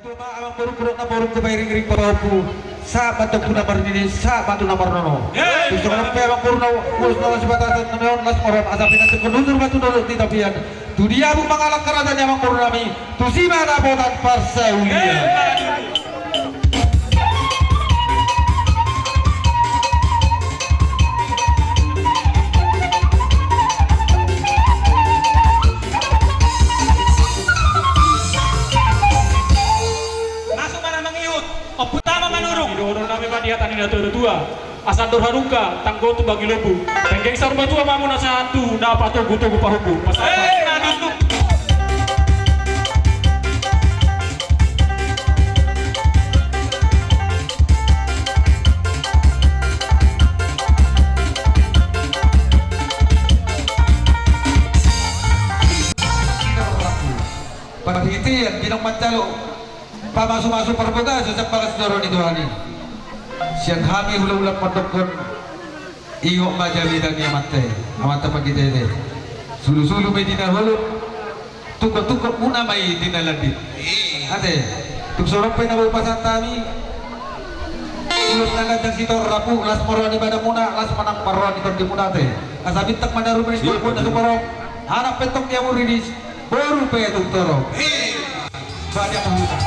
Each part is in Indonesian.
Tuma amang puruk-puruk na puruk kumayring-ring pabahu sa batok na marinini sa bato na marnono. Gusto ko lang pero puro na ulos na si batasan na meron las moron asapin natin kununur batu dulu di tapian. Dunia bu mangalak karatan yang puro nami tusima na botan parsaulia. Dia tani na dua asal haruka tanggo tu bagi lebu penggeng sarumba tua mamu na satu dapat tugu pahuku nadu Pada begitu ya binong mancalo pamasuk-masuk perbuka sejak balas dorong itu hari siang kami ulang-ulang potokon ingok majali dan amate pagi dede sulu-sulu medina hulu tukok-tukok muna mai dinaladit ate tuk sorong pe nabu pasat kami ulus naga dan sitor rapu las moroni pada muna las manang paroni kon di muna te asabit tak mana rumenis pun na suparong anak petok yang muridis baru pe tuk torong banyak menghutan.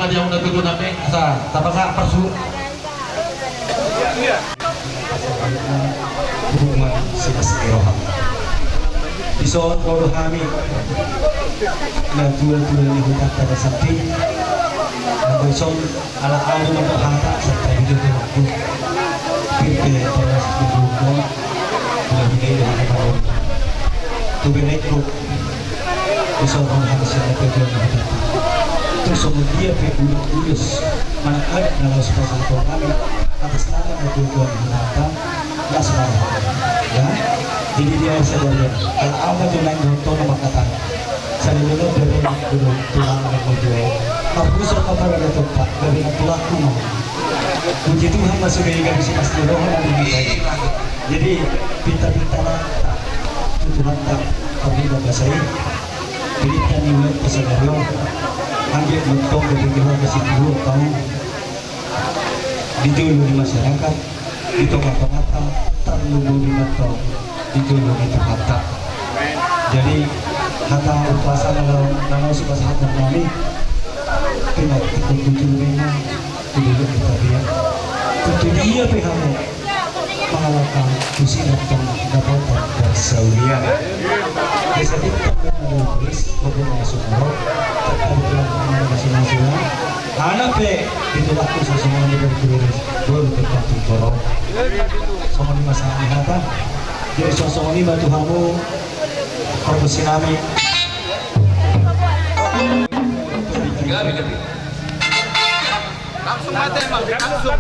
Yang udah tujuh nabi asa tapasa persu hubungan sikas-eroham Bison koro kami na dua-dua ni hutak pada samping na bison ala-ala ng hata itu waktu kita terus berhubung lebih dari tahun tu benekro bisa orang harus yang terjadi terus kemudian berulus manakala dalam sepasang kami atas nama tujuan mendatang nggak salah ya jadi dia sadar kalau Allah tuh lain nonton makatan saya dulu dari dulu tulang dan berjual aku serta pada tempat dari pelaku puji Tuhan masih baik si Mas Roh jadi pintar-pintar Tuhan tak kami bapak saya berikan nilai kesadaran ambil bentuk dari Tuhan kasih 2 tahun dijulu di masyarakat di mata-mata terlalu di mata dijulu itu mata jadi kata puasa kalau suka saat kami tidak kutu memang tidak kita dia kutu dia pihakmu mengalahkan kusi dan dapat bersaulia bisa ditemukan ada tulis beberapa sumber terkait dengan masing-masing anak itu waktu sesuatu yang berkulis baru tempat turun sama di masa hata jadi sosok ini batu kamu korupsi kami langsung mati emang langsung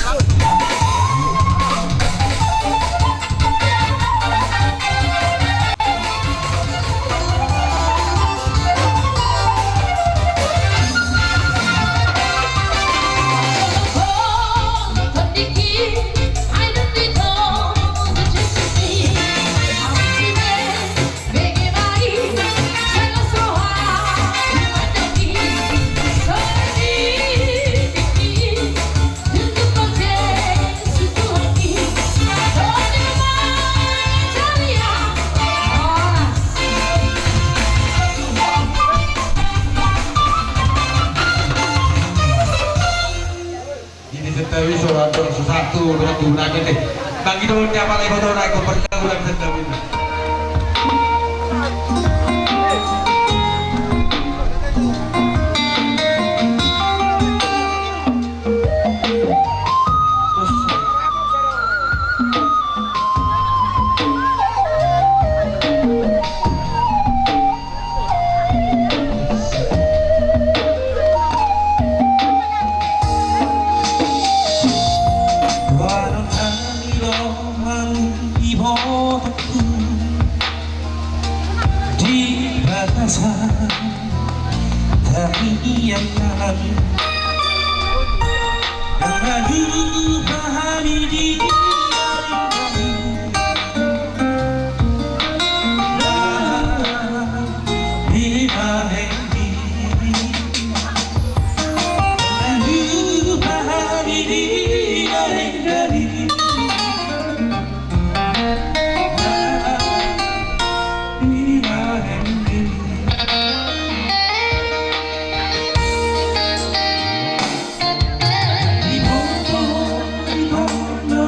Tapi surat satu berdua lagi deh. Bagi dulu nyapa lagi foto naik pergaulan sedang ini.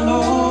no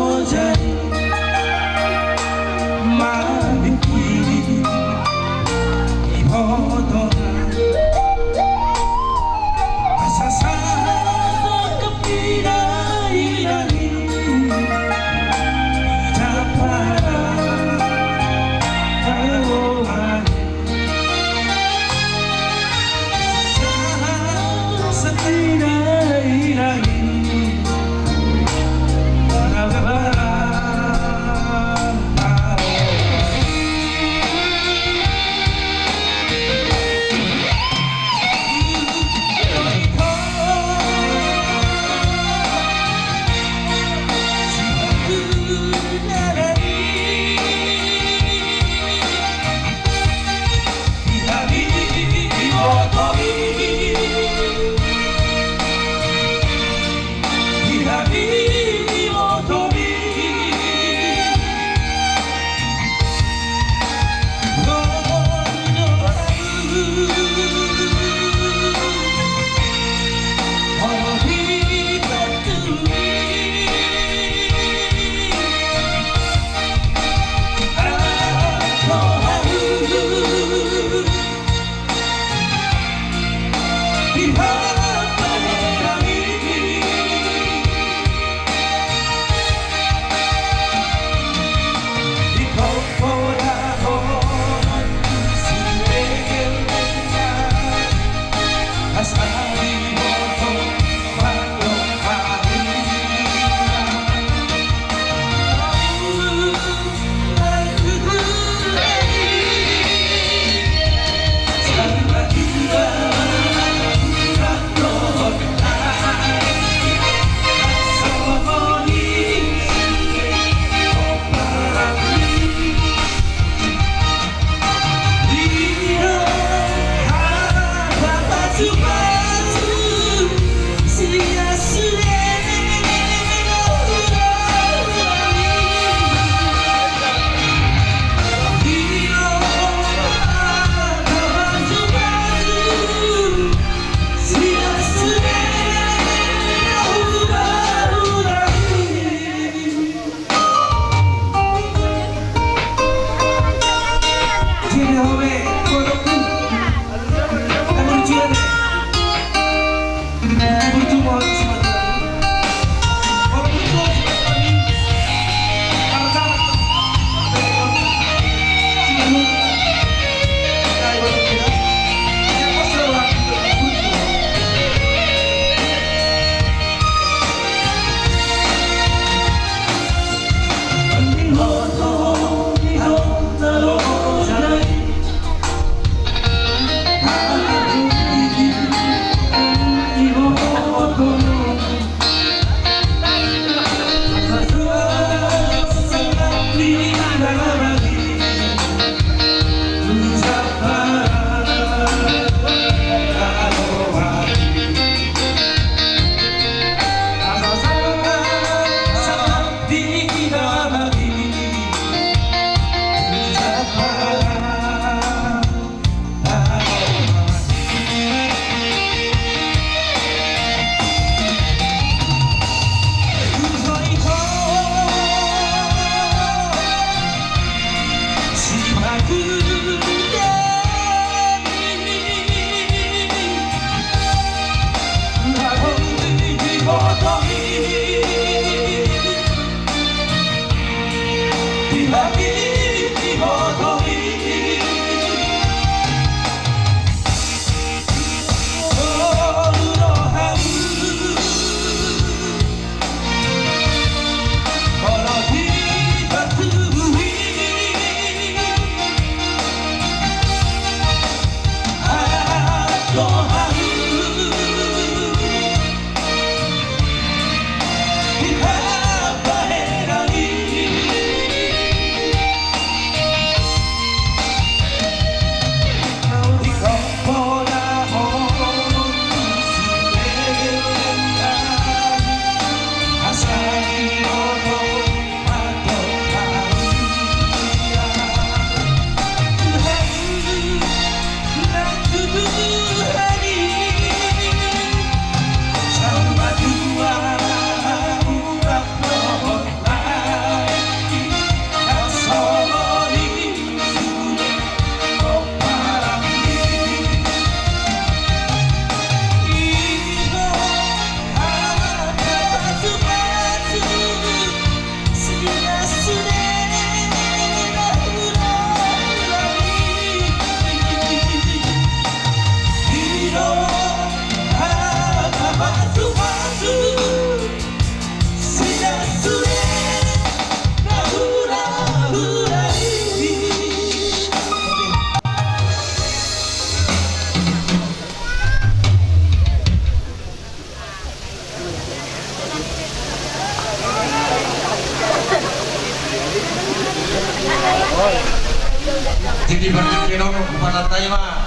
Di batin kinong upanan tayo mah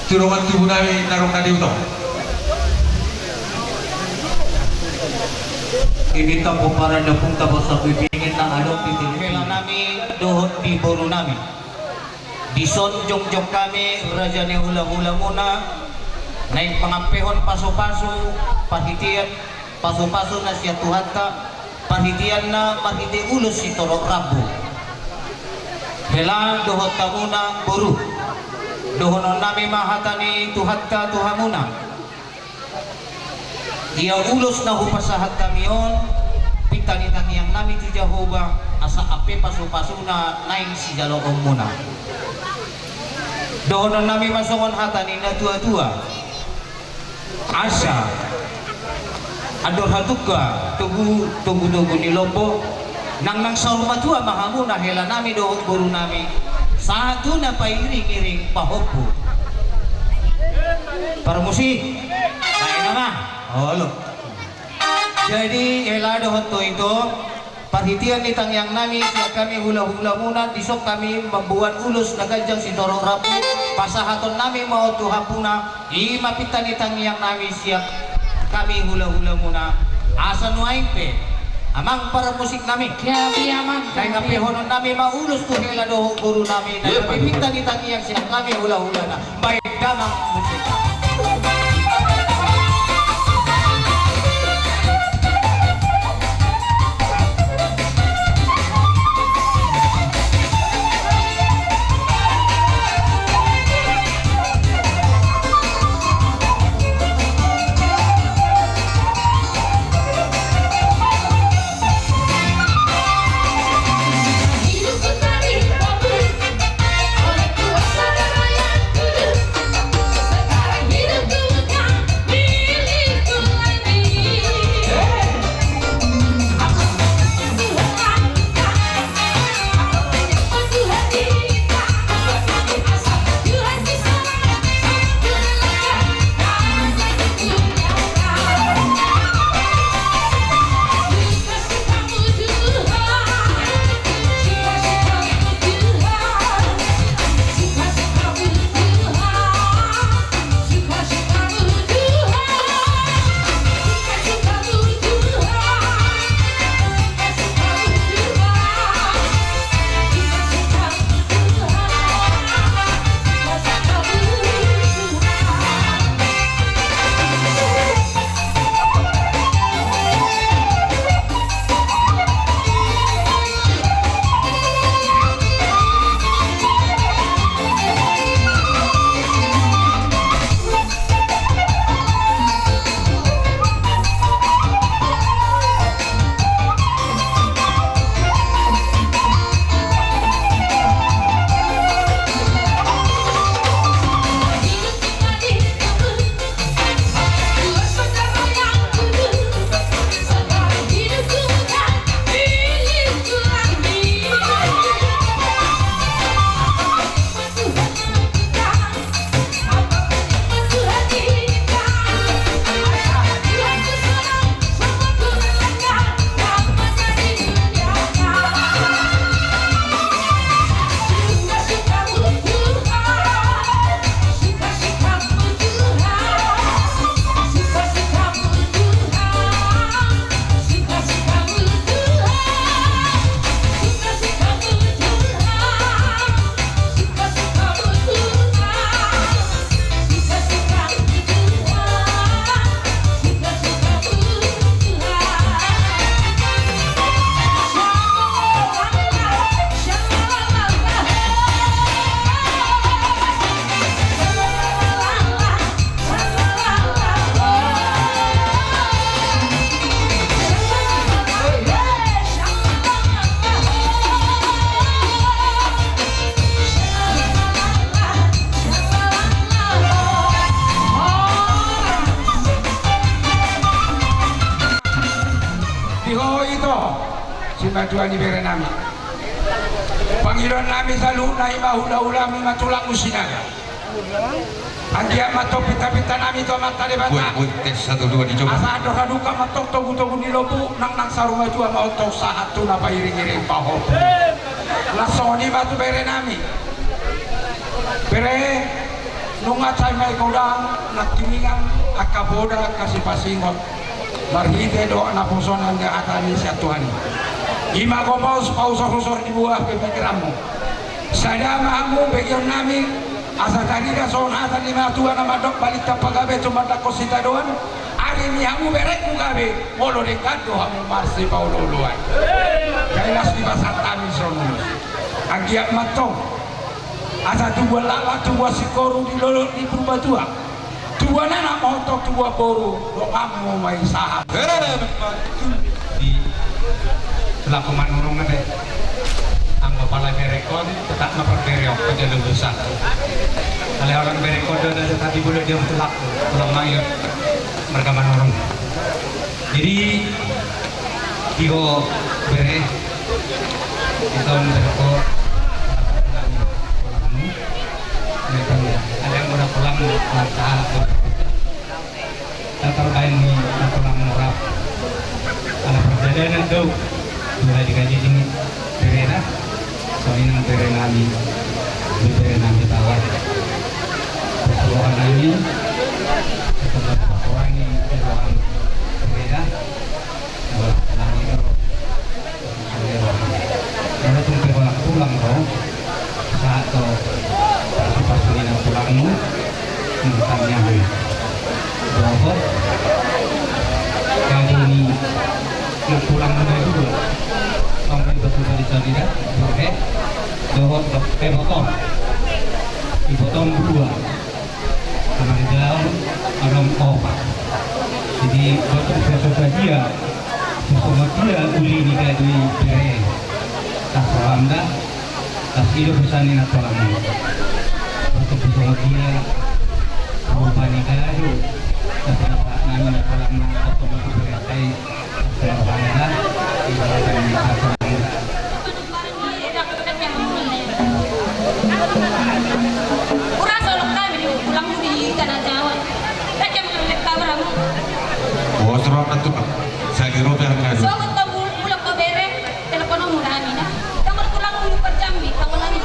tulungan tubuh namin narong nadiw to. Ibita po para na pong tapos sa pipingin ng alok titilmela namin doon di boro namin. Dison jong kami raja ni hula-hula muna na yung pangampehon paso-paso pahitian paso-paso na siya tuhata pahitian na mahiti ulos si Toro Rabo. Hela dohot ka muna buru dohonon namin mahata ni tuhata tuha muna. Ia ulos na hupasahat kami yon pitanitan yang nami ti Jehovah asa ape pasu-pasu na naing si jaloong muna. Dohonon nami masongon hata ni na tua-tua asa ador hatuka tugu ni lobo nang saruma tua mahamuna hela nami dohot buru nami satu na pairing-iring pahopo para musik kaya nama. Oh, lo. Jadi elado honto itu perhatian ni tangyang nami siap kami hula-hula muna disok kami membuat ulus nagajang si Toro Rabu pasahaton nami mau tuhapuna mapitan ni tangyang nami siap kami hula-hula muna asa nuaimpe amang para musik nami kaya aman kaya ngapi honon nami maulus tu helado guru nami na mapitan ni tangyang siap kami hula-hula na baik damang musik. Dua ni bere nami panggilan nami selalu nai mahula-hula mi matulang usinaga andia mato pita-pita nami to mata de bata tes satu dua dicoba asa aduka matok togu-togu ni lobu nang sarunga jua mau to sahat tu na pairing-iring pahop lasoni batu bere nami bere nunga cai mai kodang natimingan akaboda kasih pasingot marhite do na posonan de atani satuani ima komos pausor di buah kepikiranmu saya mahamu bagian nami asa tadi ka son atan lima tua nama dok balik tapagabe cuma tak kosita doan ari mi hamu berek mugabe molo de kado hamu marsi paulo luan kailas di pasar tami sonulus agiak matong asa dua lala dua sikoru di lolo di purba tua dua nana motok dua boru do kamu mai sahab di selaku manurung ade anggo pala berekon tetap memperbereok ke lulusan oleh orang berekon dan tadi boleh dia bertelak pulang mayat mereka manurung jadi kio bere di tahun berko ada yang udah pulang tahap datang kain di pulang murah ada perjalanan tuh mulai dikaji ini berena soalnya berena kami berena kita awal perjuangan ini setelah orang ini perjuangan berena buat lagi kalau tuh pulang kau saat tuh pas ini pulangmu tentangnya bahwa kali ini pulang dari dulu sampai betul dari sana boleh bahwa potong dipotong dua karena di dalam ada kopak jadi waktu sesuatu dia semua dia uli ni kadui bere tak paham dah tak hidup bersani nak paham waktu semua dia berubah ni kadu tapi tak nami nak paham atau betul bere Alhamdulillah, kurang solok kami di pulang di tanah Jawa. Tak jam lek kabar aku. Oh, serang itu saya kira yang ngadu. So kita pulang ke bere, telepon murah Amina. Kamu pulang dulu per jam ni, kamu lagi.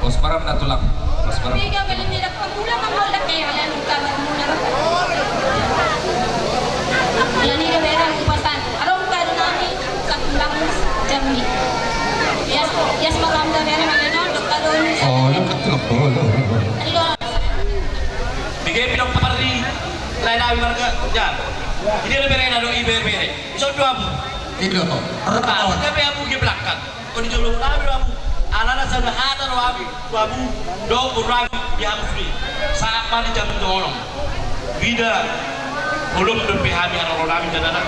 Bos param na tulang. Bos param. Tiga bulan tidak pulang kamu lek kayak lain kabar murah. Lain ini bere aku pasan. Arong kado nani pulang jam ni. Yes malam dah bere mana dok kado ni. Oh, lu betul. Bigay pinong kapari lain na marga yan. Hindi na bere na do ibere. So do abu. Itu apa? Kabe abu geblakan. Kuni jolo na abu. Alana sa hata no abu do burai ya free. Saat mali jam dono. Vida belum lebih kami orang kami dan anak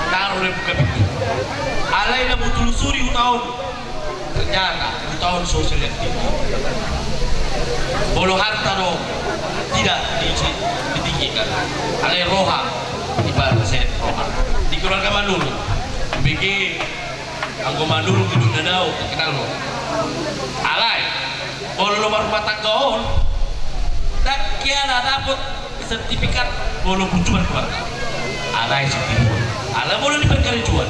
taruh buka pintu. Alai na butulusuri tahun ternyata tahun sosial yang tinggi. Bolo harta do tidak ditinggikan. Alai roha ibarat set roha. Di keluarga Mandul, bikin anggo Mandul hidup dadau kenal lo. Alai bolo nomor rumah tangga on. Tak kiana dapat sertifikat bolo percuma keluarga. Alai seperti itu. Alai bolo diperkali cuan.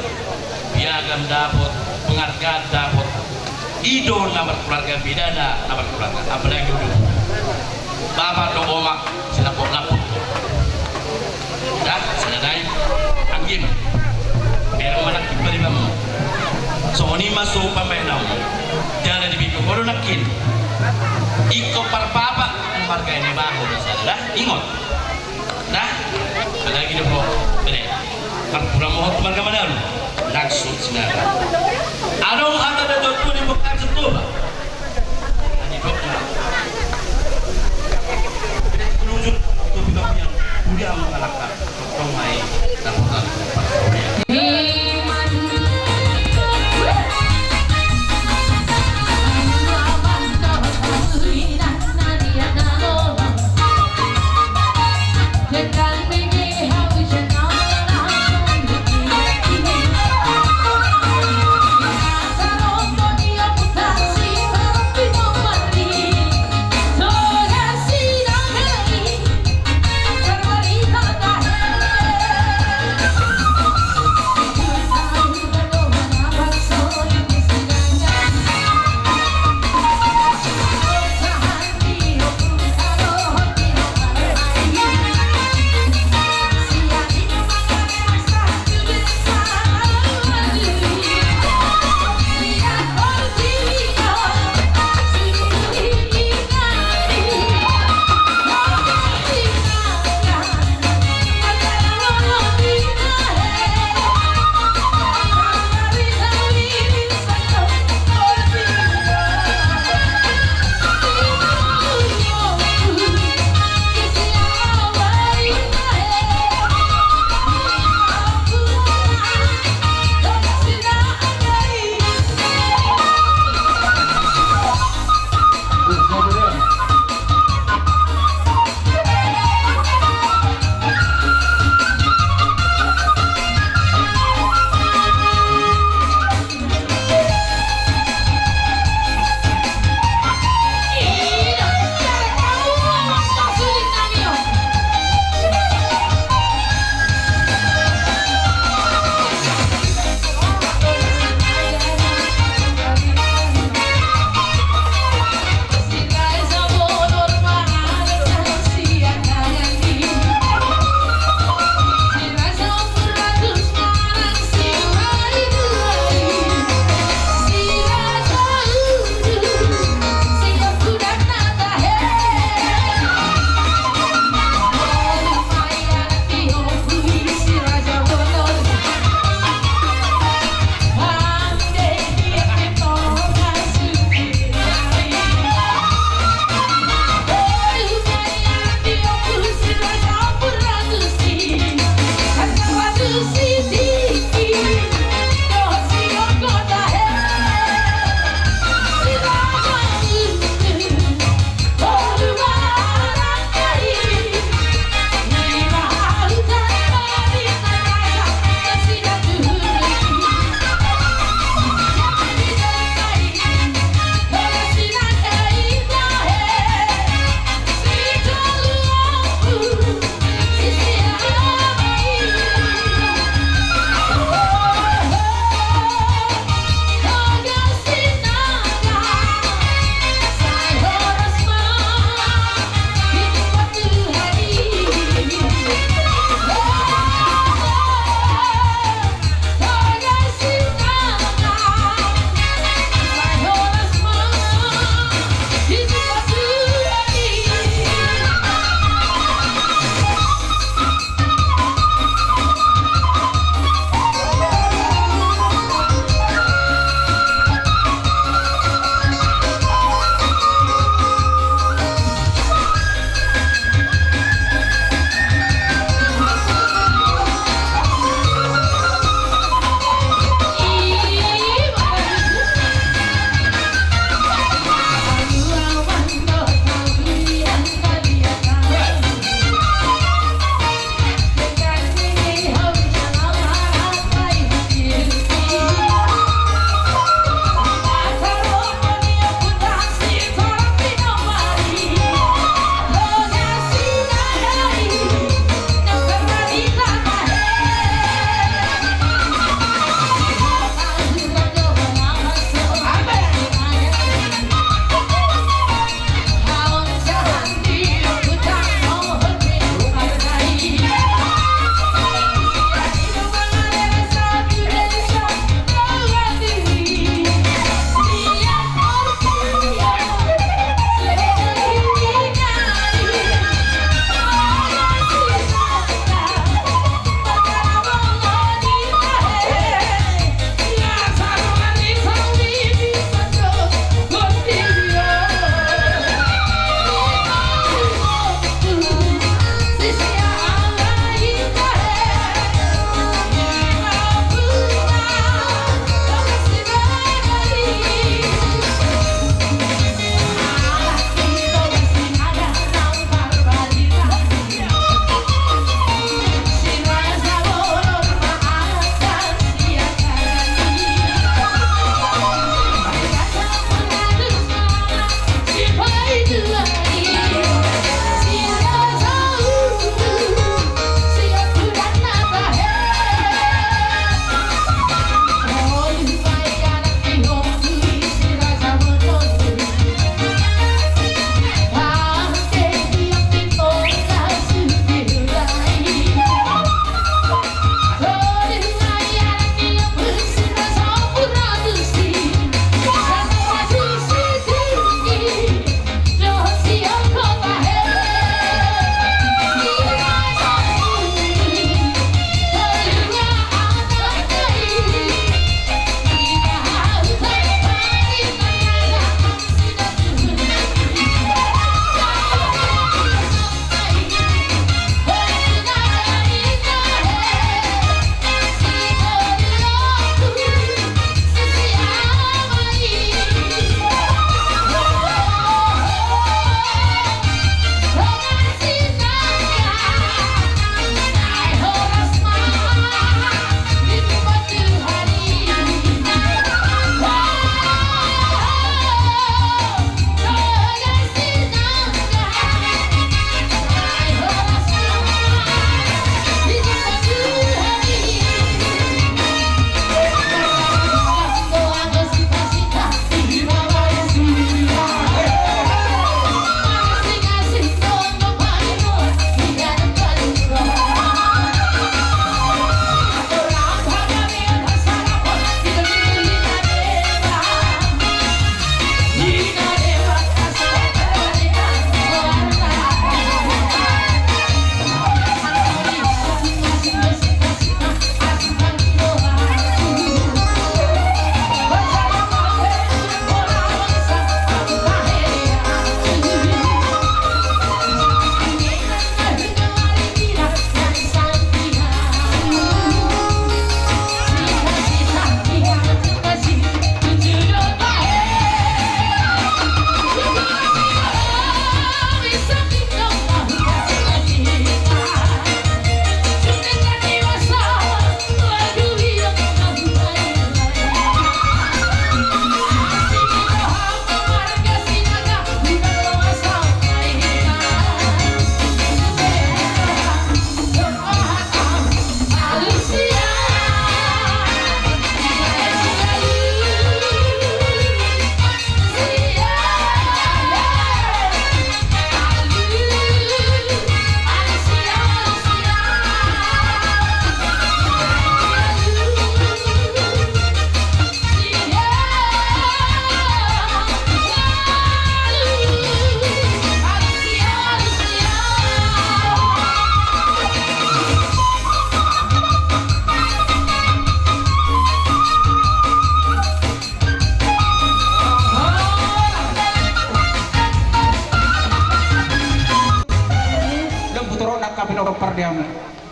Piagam dapat, penghargaan dapat. Idol nama keluarga bidana nama keluarga. Apalagi dulu. Bapak dong omak silapok lapok. Dah, selesai. Anggim. Biar mana kibari bamu. So ni masuk pemainam. Jangan dibikul bodoh nakin. Iko parpapa keluarga ini bahu dah. Ingat. Dah. Lagi dulu. Benar. Kurang mohon teman kepada lu. Langsung sinar. Adong ada dokter di bukan setua. Ini dokter. Penunjuk tu bilang yang dia mengalahkan pemain dapat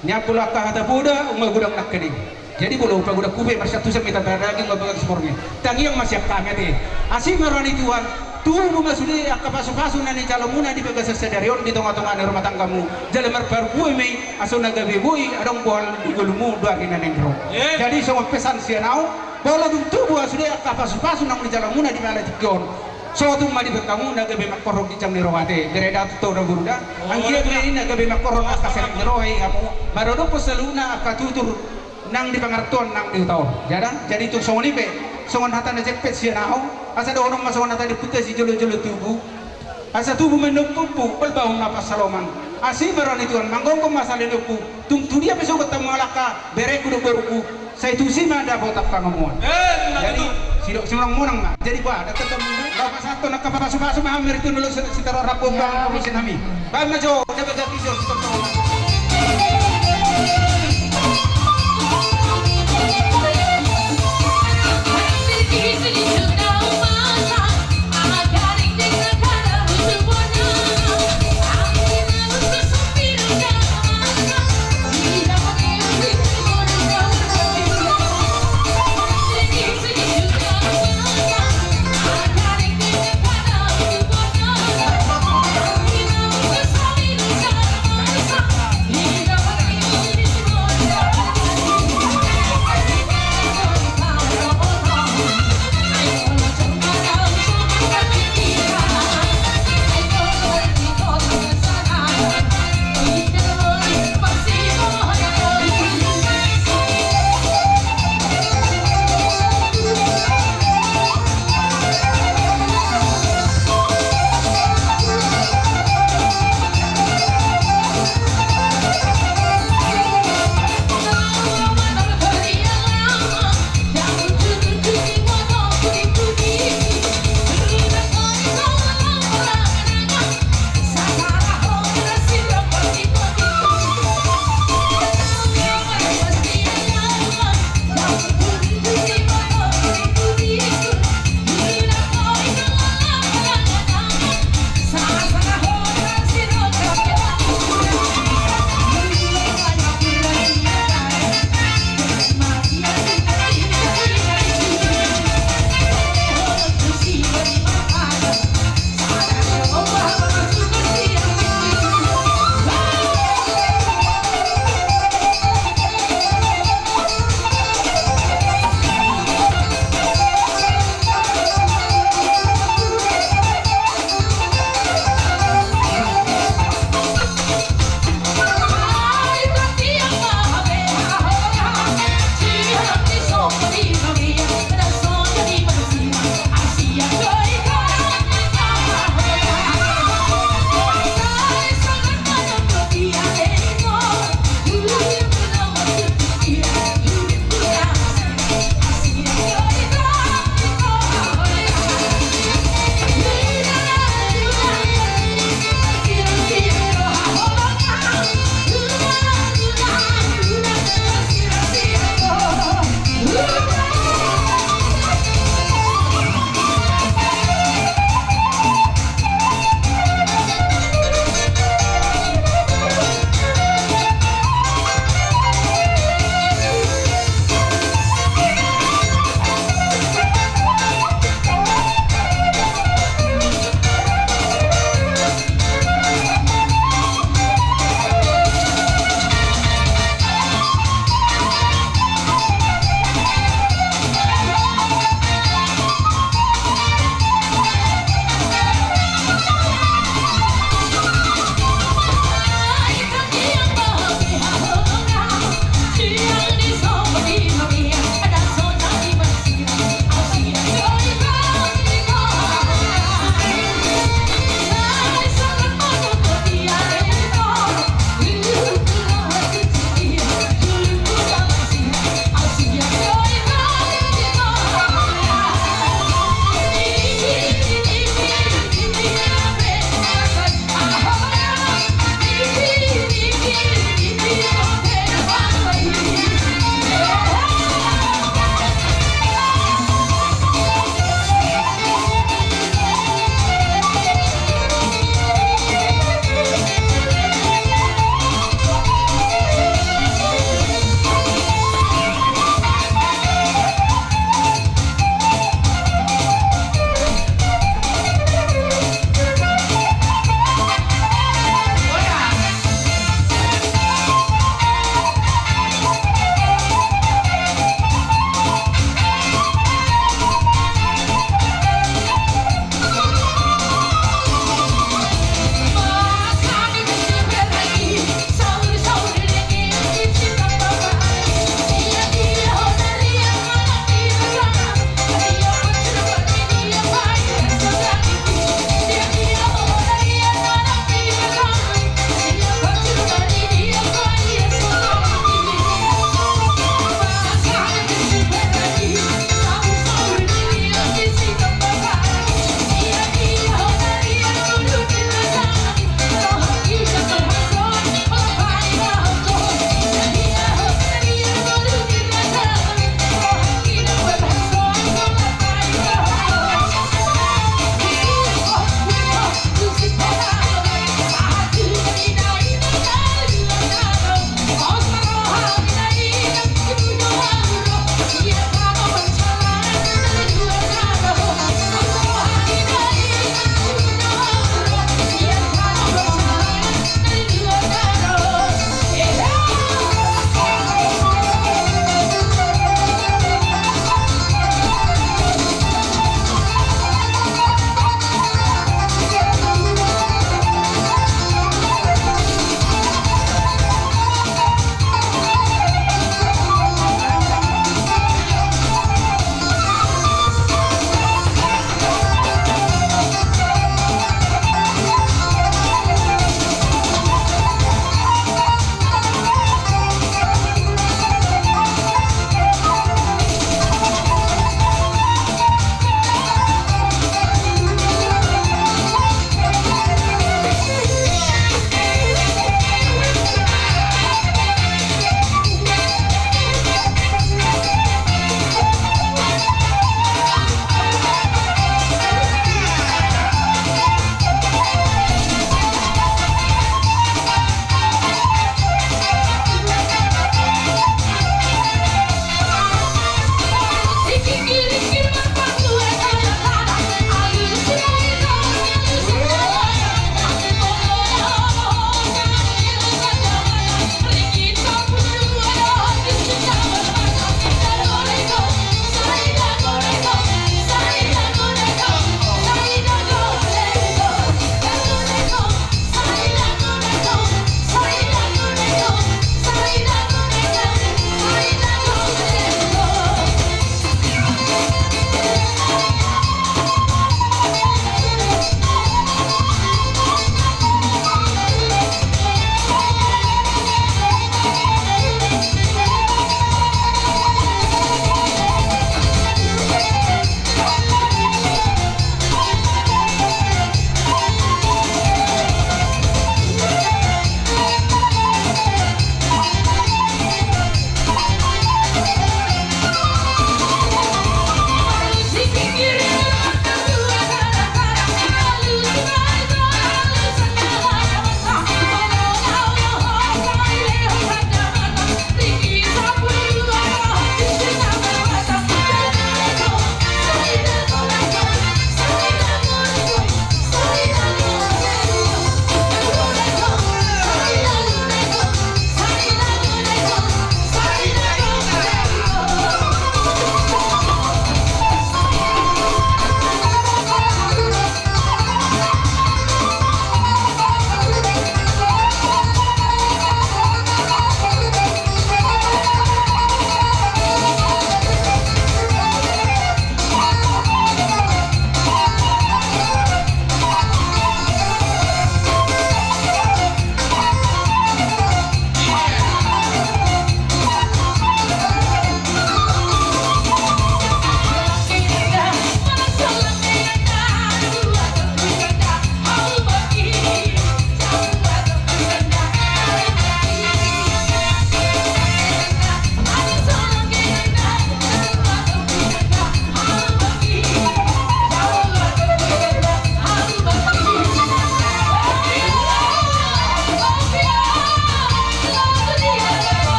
nya pula ka hata buda umagudak nak kini jadi bulu upa gudak kube masya tu sampai tanpa lagi ngobrol semornya tangi yang masih kami ti asih marani tuan tuh bunga sudah akapasu-pasu nani calon muna di bagas sedarion di tengah-tengah rumah tanggamu jalan merbar bui mei asuna gabe bui adong bol di gulumu dua kina nengro jadi semua pesan sianau bola tuh buah sudah akapasu-pasu nang di calon muna di mana tikion so tu madi berkamu na gabe makorok di jam nirowate dereda tu to guruda angkia ini na gabe makorok akasen nirowai kamu barodo peseluna akatutur nang di pangarton nang di tau jadi tu semua ni pe songon hata na jepet sianau asa do orang masongan hata di putih si jolo-jolo tubuh asa tubuh mendukupu pelbau napas saloman asih berani tuan manggong ko masalah duku tung dia besok ketemu alaka bereku do beruku saya tu sih ada botak pangamuan jadi sidok semang monang mak jadi ba ada ketemu bapak satu nak pasu-pasu mahamir itu dulu sitaro rapom bang komisi nami ba majo dapat kisah sitaro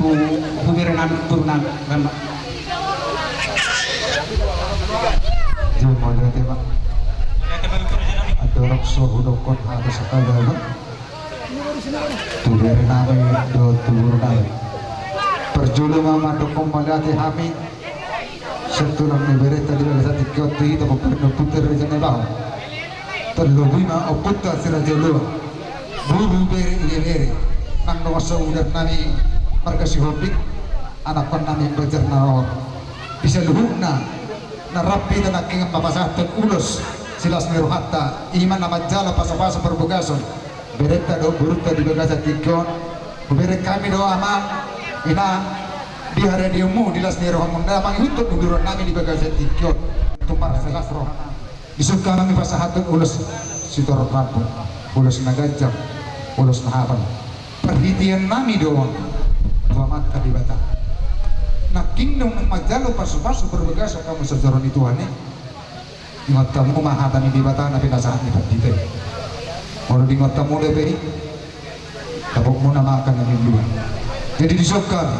tu hubere nami turunan gamba. Jom ada tema. Ada rakso hudokon ada sekali apa? Tubere nami do turunan. Perjulu mama dokong malati hami. Setulang ni bere tadi bela satu kiotu itu bukan puter jane bau. Terlebih ma oputa sirajulu. Buru bere bere. Nang dosa udah nami markasi hobik. Anak kon nami belajar naor. Bisa luhuna. Narapi dan aking mapasahatan ulos silas meru hatta iman nama jala pasa-pasa perbugason bereta do buruta di bagasa tikon bere kami do amang ina di hari diumu di las meru hamunda mang hitut nuduran nami di bagasa tikon tumar selas roh disuka kami pasahatan ulos sitor rampung ulos nagajam ulos nahapan perhitian nami doang selamat di batang. Nah kingdom majalo pasu-pasu berbegas kamu sejaron itu ane ingat kamu mahatan di batang tapi nasahat ni patite kalau di ingat kamu lebih tabuk mo na makan ng dua jadi disok kami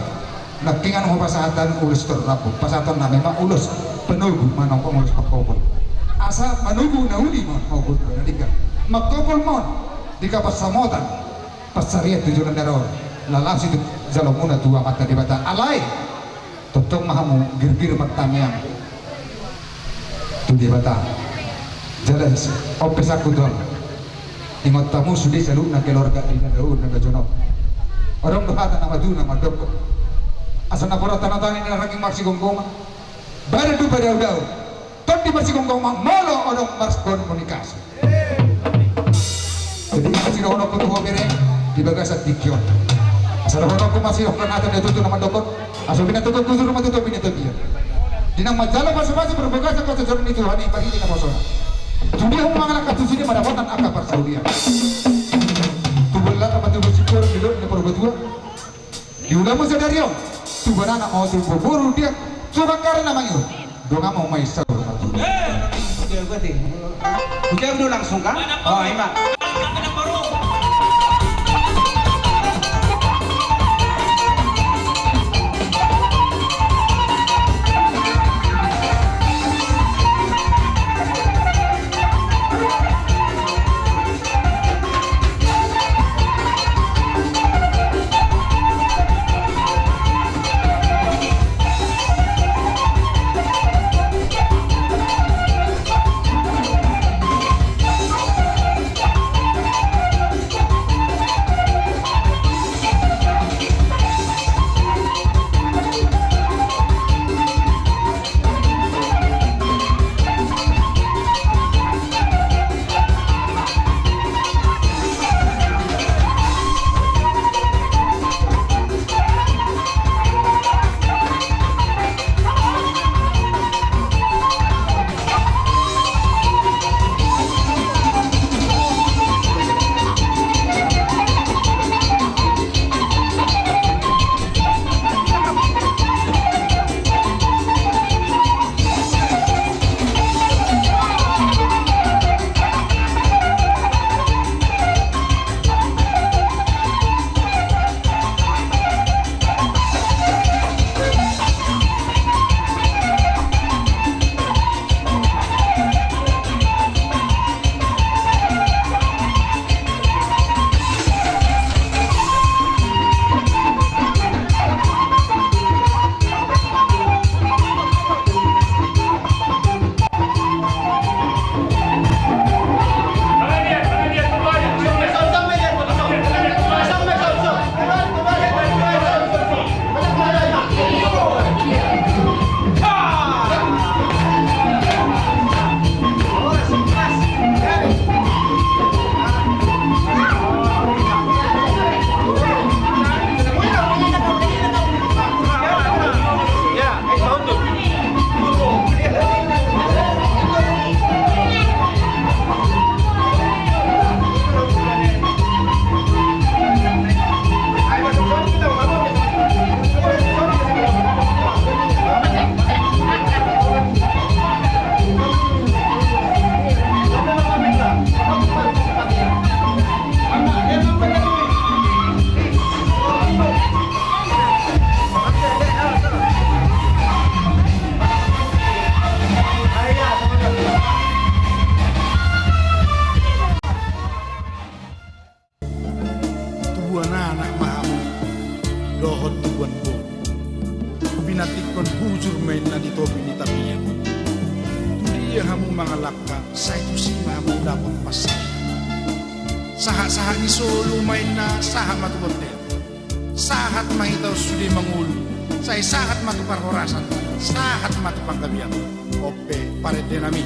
nah kingan mo pasahatan ulos terlapu pasahatan na memang ulos penugu manong kong ulos pakopol asa manugu na uli mo maupun na dika magkopol mo dika pasamotan pasariat tujuan daror lalas itu jalo muna tua mata di batang alay totong mahamu gir-gir pertanyaan tu di batang jelas opes aku dong ingat tamu sudah selalu nak keluarga di daun nak jonok orang berhata nama tu nama dok asal nak orang tanah ini ranking marsi gonggong baru tu pada udau tot di marsi gonggong molo orang mars komunikasi jadi masih orang ketua bere di bagasat dikion asal orang aku masih orang ada itu tu nama dokon asal bina tukar kusur rumah tutup bina tutup dinang majalah pasal-pasal berbekas kau sejalan itu hari pagi di Kamosona dunia mengalah kasus ini pada botan akar persaudia tubuhlah apa tubuh syukur di dalam perbetua diulang sadari om tubuh anak mau tubuh buru dia coba karena namanya doa mau main sahur Hujan dulu langsung kan? Oh ima. buan anak mahamu dohot tubuan bo binatikon bujur main na dito binitabiyan dia hamu mangalaka sa ito si mahamu dapat pasay saha-saha ni solo main na saha matukotel sahat mahitaw sudi mangulo say sahat matuparhorasan sahat matupanggabiyan ope pare denami